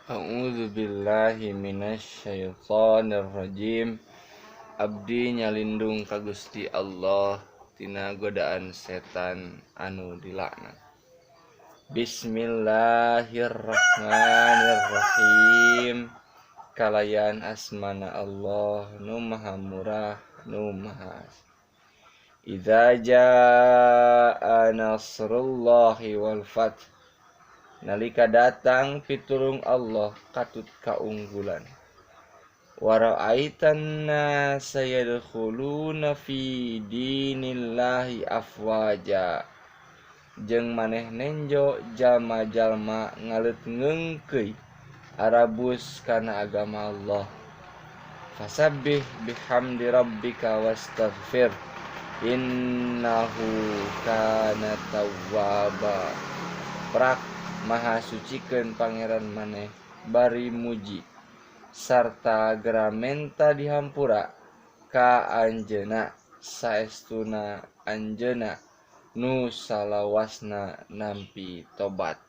A'udzu billahi minasyaitonir rajim. Abdi nyalindung ka Gusti Allah tina godaan setan anu dilaknat. Bismillahirrahmanirrahim. Kalayan asmana Allah nu maha murah nu maha. Idza jaa nasrullahi wal fath. Nalika datang pitulung Allah katut kaunggulan. Wa ra'aitan nasa yadkhuluna fi dinillahi afwaja. Jeung maneh nenjo jalma-jalma ngaleutngeungkeuy arabus kana agama Allah. Fasabbih bihamdi rabbika wastaghfir innahu kana tawwaba. Prak maha sucikeun pangeran maneh bari muji sarta gramenta dihampura ka anjeunna saestuna anjeunna nu salawasna nampi tobat.